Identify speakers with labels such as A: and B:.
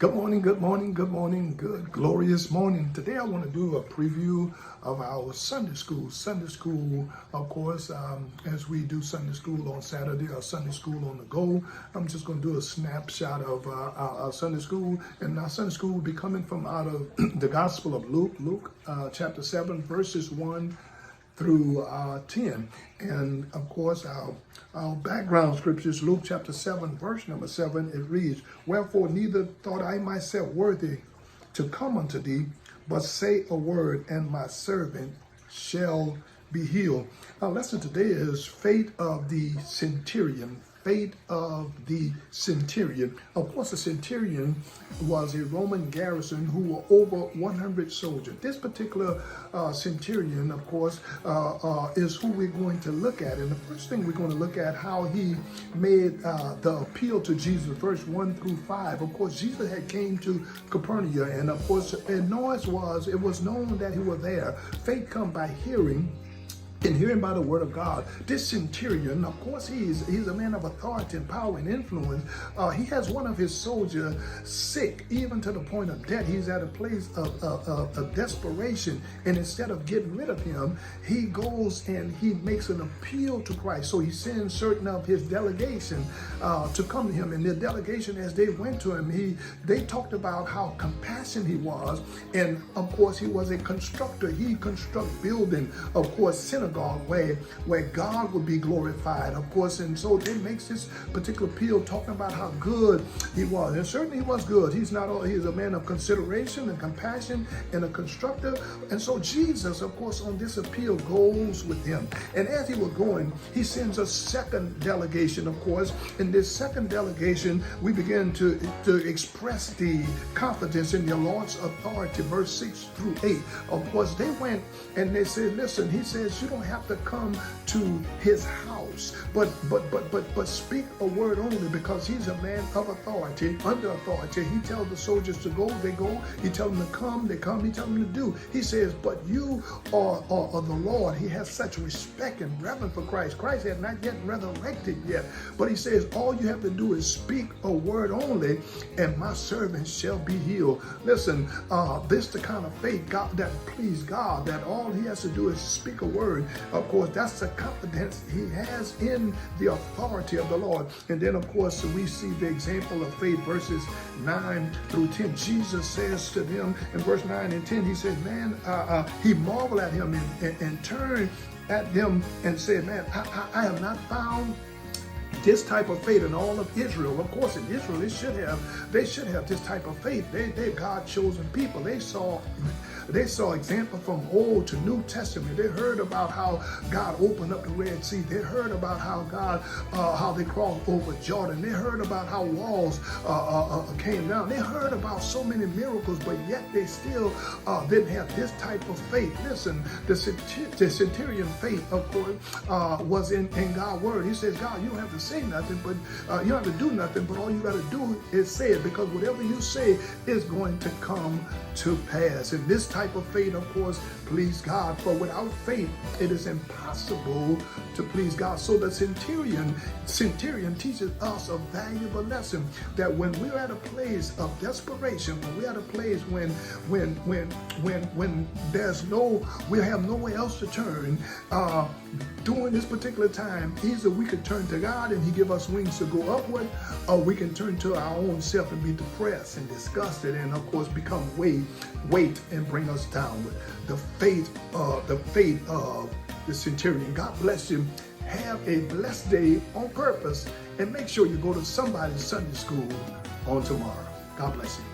A: Good morning, good morning, good morning, good glorious morning. Today I want to do a preview of our Sunday school. Sunday school, of course, as we do Sunday school on Saturday or Sunday school on the go, I'm just going to do a snapshot of our Sunday school. And our Sunday school will be coming from out of the Gospel of Luke chapter 7, verses 1 through 10. And of course, our background scriptures, Luke chapter 7, verse number 7, it reads, "Wherefore neither thought I myself worthy to come unto thee, but say a word, and my servant shall be healed." Our lesson today is fate of the centurion. Fate of the centurion. Of course, the centurion was a Roman garrison who were over 100 soldiers. This particular centurion, of course, is who we're going to look at. And the first thing we're going to look at how he made the appeal to Jesus, verse 1 through 5. Of course, Jesus had came to Capernaum, and of course, it was known that he was there. Faith come by hearing, and hearing by the word of God. This centurion, of course, he's a man of authority and power and influence. He has one of his soldiers sick, even to the point of death. He's at a place of desperation. And instead of getting rid of him, he goes and he makes an appeal to Christ. So he sends certain of his delegation to come to him. And the delegation, as they went to him, they talked about how compassionate he was. And of course, he was a constructor. He construct building, of course, synagogue where God would be glorified, of course. And so it makes this particular appeal talking about how good he was. And certainly he was good. He's a man of consideration and compassion and a constructor. And so Jesus, of course, on this appeal goes with him. And as he was going, he sends a second delegation, of course. In this second delegation, we begin to express the confidence in the Lord's authority, verse 6 through 8. Of course, they went and they said, listen, he says, you don't have to come to his house, but speak a word only, because he's a man of authority, under authority. He tells the soldiers to go, they go. He tells them to come, they come. He tells them to do. He says, but you are the Lord. He has such respect and reverence for Christ. Christ had not yet resurrected yet, but he says, all you have to do is speak a word only, and my servant shall be healed. Listen, this is the kind of faith that please God, that all he has to do is speak a word. Of course, that's the confidence he has in the authority of the Lord. And then, of course, we see the example of faith, verses 9 through 10. Jesus says to them in verse 9 and 10, he says, man, he marveled at him and turned at them and said, man, I have not found this type of faith in all of Israel. Of course, in Israel, they should have this type of faith. They're God chosen people. They saw example from Old to New Testament. They heard about how God opened up the Red Sea. They heard about how they crossed over Jordan. They heard about how walls came down. They heard about so many miracles, but yet they still didn't have this type of faith. Listen, the centurion faith, of course, was in God's word. He says, God, you don't have to say nothing, but you don't have to do nothing, but all you got to do is say it, because whatever you say is going to come to pass. And this type of faith, of course, please God. For without faith, it is impossible to please God. So the centurion teaches us a valuable lesson, that when we're at a place of desperation, when we're at a place when we have nowhere else to turn, during this particular time, either we could turn to God and he give us wings to go upward, or we can turn to our own self and be depressed and disgusted, and of course become weight and bring us down. The faith of the centurion. God bless you. Have a blessed day on purpose, and make sure you go to somebody's Sunday school on tomorrow. God bless you.